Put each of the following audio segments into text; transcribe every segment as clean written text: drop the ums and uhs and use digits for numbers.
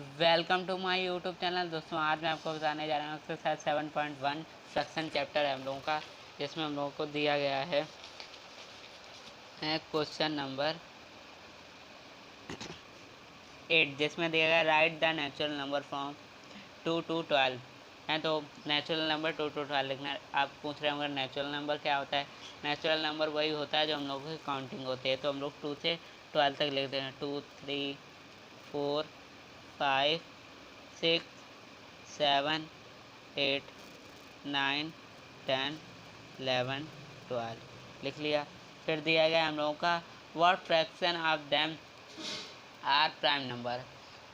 Welcome to my YouTube channel. दोस्तों आज मैं आपको बताने जा रहा हूँ एक्सरसाइज 7.1 फ्रैक्शन चैप्टर है हम लोगों का, जिसमें हम लोगों को दिया गया है क्वेश्चन नंबर 8, जिसमें दिया गया right the natural number from 2 to 12 है। तो नेचुरल नंबर 2 to 12 लिखना है। आप पूछ रहे होंगे नेचुरल नंबर क्या होता है। नेचुरल नंबर वही होता है जो हम लोगों की काउंटिंग होती है। तो हम लोग 2 से 12 तक लिखते हैं। 2, 3, 4, 5, 6, 7, 8, 9, 10, 11, 12 लिख लिया। फिर दिया गया हम लोगों का what fraction of them are prime number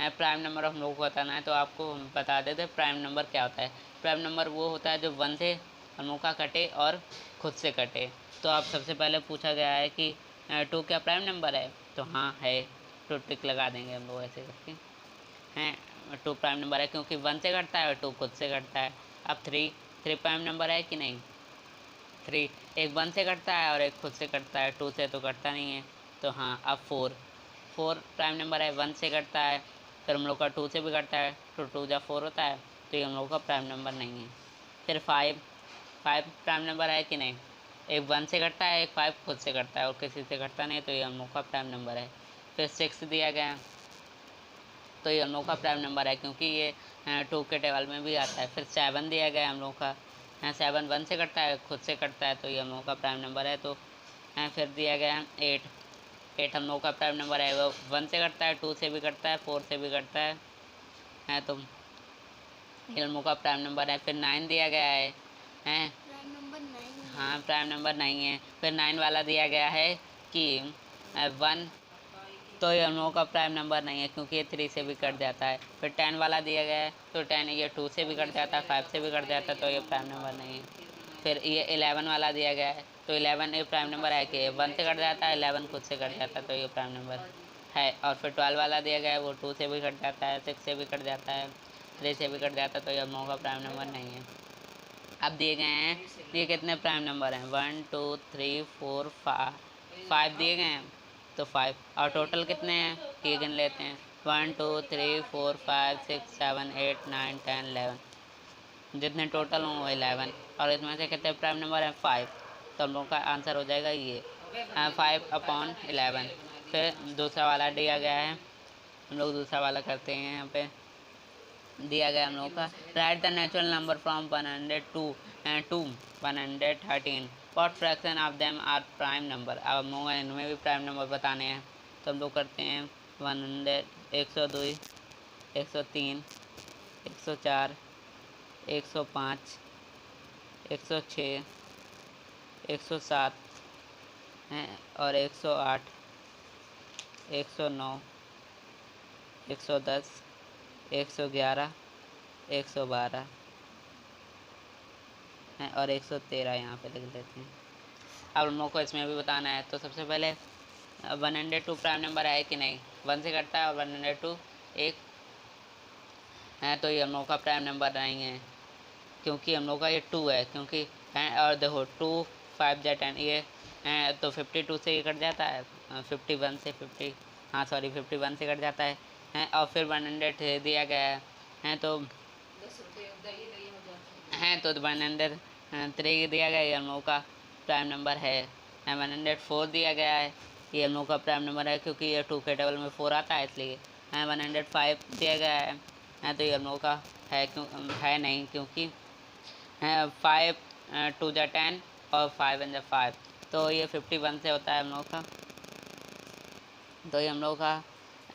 है। प्राइम नंबर हम लोगों को बताना है, तो आपको हम बता देते प्राइम नंबर क्या होता है। प्राइम नंबर वो होता है जो 1 से हम लोगों का कटे और खुद से कटे। तो आप सबसे पहले पूछा गया है कि 2 क्या प्राइम नंबर है, तो हाँ है, तो टिक लगा देंगे हम लोग ऐसे करके। हैं 2 प्राइम नंबर है क्योंकि 1 से कटता है और 2 खुद से कटता है। अब 3 प्राइम नंबर है कि नहीं। 3 एक 1 से कटता है और एक खुद से कटता है, 2 से तो कटता नहीं है। तो हाँ अब 4 प्राइम नंबर है, 1 से कटता है, फिर हम लोग का 2 से भी कटता है, तो 2 जा 4 होता है, तो ये हम लोग का प्राइम नंबर नहीं है। फिर 5 प्राइम नंबर है कि नहीं। एक 1 से कटता है, एक 5 खुद से कटता है और किसी से कटता नहीं, तो ये हम लोग का प्राइम नंबर है। फिर 6 दिया गया है, तो ये हम लोग का प्राइम नंबर है क्योंकि ये 2 के टेबल में भी आता है। फिर 7 दिया गया है हम लोग का, 7 1 से कटता है, खुद से कटता है, तो ये हम लोग का प्राइम नंबर है। तो फिर दिया गया है 8 हम लोग का प्राइम नंबर है। वो 1 से कटता है, 2 से भी कटता है, 4 से भी कटता है, तो ये हम लोग का प्राइम नंबर है। फिर 9 दिया गया है प्राइम नंबर 9 हाँ प्राइम नंबर नहीं है। फिर 9 वाला दिया गया है कि 1, तो ये हम लोगों का प्राइम नंबर नहीं है क्योंकि ये 3 से भी कट जाता है। फिर 10 वाला दिया गया है, तो 10 ये 2 से भी कट जाता है, 5 से भी कट जाता है, तो ये प्राइम नंबर नहीं है। फिर ये 11 वाला दिया गया है, तो 11 ये प्राइम नंबर है कि 1 से कट जाता है, 11 खुद से कट जाता है, तो ये प्राइम नंबर है। और फिर 12 वाला दिया गया है, वो 2 से भी कट जाता है, 6 से भी कट जाता है, 3 से भी कट जाता है, तो ये हम लोगों का प्राइम नंबर नहीं है। अब दिए गए हैं, ये कितने प्राइम नंबर हैं, 1 2 3 4 5 दिए गए हैं, तो 5 और टोटल कितने हैं ये गिन लेते हैं। 1 2 3 4 5 6 7 8 9 10 11, जितने टोटल हों वो 11, और इसमें से कितने प्राइम नंबर हैं 5, तो हम लोग का आंसर हो जाएगा ये 5/11। फिर दूसरा वाला दिया गया है, हम लोग दूसरा वाला करते हैं। यहाँ पे दिया गया हम लोग का write the natural number from 102 and to 113 what fraction of them are prime number. अब हम लोग इनमें भी प्राइम नंबर बताने हैं, तो हम लोग करते हैं 100 102 103 104 105 106 107 हैं, और 108 109 110 111 112 है, और 113 यहाँ पे लिख देते हैं। अब हम लोग को इसमें भी बताना है, तो सबसे पहले 102 प्राइम नंबर है कि नहीं। 1 से कटता है और 102 एक है, तो ये हम लोग का प्राइम नंबर नहीं है क्योंकि हम लोग का ये 2 है, क्योंकि और देखो 2 5 जा 10 ये तो 52 से ये कट जाता है, 51 से 50 हाँ सॉरी 51 से कट जाता है, और फिर 100 दिया गया है, तो 103 दिया गया, ये हम लोग का प्राइम नंबर है। 104 दिया गया है, ये हम लोग का प्राइम नंबर है क्योंकि ये 2 के टेबल में 4 आता है इसलिए। 105 दिया गया है, तो ये हम लोग का है क्यों है नहीं क्योंकि 5 2 जा 10 और 5 1 जा 5, तो ये 51 से होता है हम लोग का, तो ये हम लोग का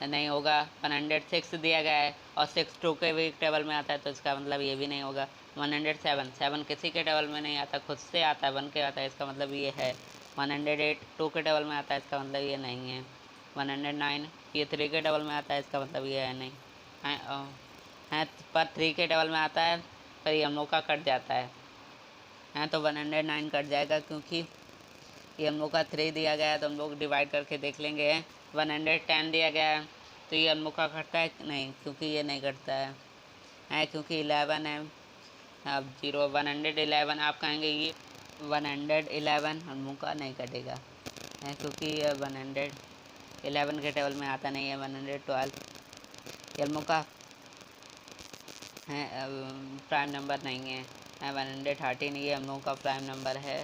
नहीं होगा। 106 दिया गया है और 6 2 के भी टेबल में आता है, तो इसका मतलब ये भी नहीं होगा। 107 किसी के टेबल में नहीं आता, खुद से आता है, 1 के आता है, इसका मतलब ये है। 108 2 के टेबल में आता है, इसका मतलब ये नहीं है। 109 ये 3 के टेबल में आता है, इसका मतलब ये है नहीं है, पर 3 के टेबल में आता है, पर ये हम लोग का कट जाता है, तो 109 कट जाएगा क्योंकि ये हम लोग का 3 दिया गया है, तो हम लोग डिवाइड करके देख लेंगे। 110 दिया गया है, तो ये हम लोग का कटता है नहीं क्योंकि ये नहीं कटता है क्योंकि 11 है। अब 111 आप कहेंगे ये 111 हम लोग का नहीं कटेगा है क्योंकि ये 111 के टेबल में आता नहीं है। 112 ये हम लोग का हैं प्राइम नंबर नहीं है। 113 ये हम लोगों का प्राइम नंबर है।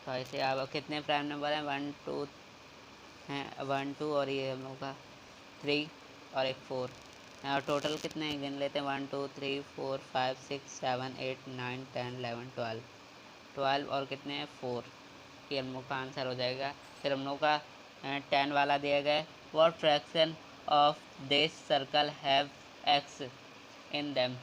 तो ऐसे अब कितने प्राइम नंबर हैं, 1 2 हैं, 1 2 और ये हम लोगों का 3 और एक 4। और टोटल कितने हैं गिन लेते हैं, 1 2 3 4 5 6 7 8 9 10 11 12 और कितने हैं 4। ये हम लोग का आंसर हो जाएगा। फिर हम लोग का 10 वाला दिया गया है, what fraction of this circle have x in them.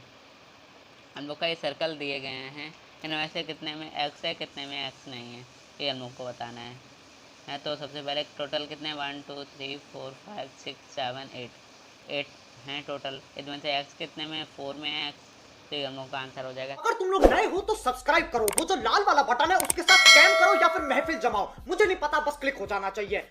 हम लोग का ये सर्कल दिए गए हैं, इनमें से कितने में एक्स है कितने में एक्स नहीं है, ये हम लोग को बताना है। तो सबसे पहले टोटल कितने 1 2 3 4 5 6 7 8 हैं टोटल। इनमें से एक्स कितने में 4 में है एक्स, तो ये हम लोग का आंसर हो जाएगा। अगर तुम लोग नए हो तो सब्सक्राइब करो, वो जो लाल वाला बटन है उसके साथ स्कैम करो या फिर महफिल जमाओ, मुझे नहीं पता, बस क्लिक हो जाना चाहिए।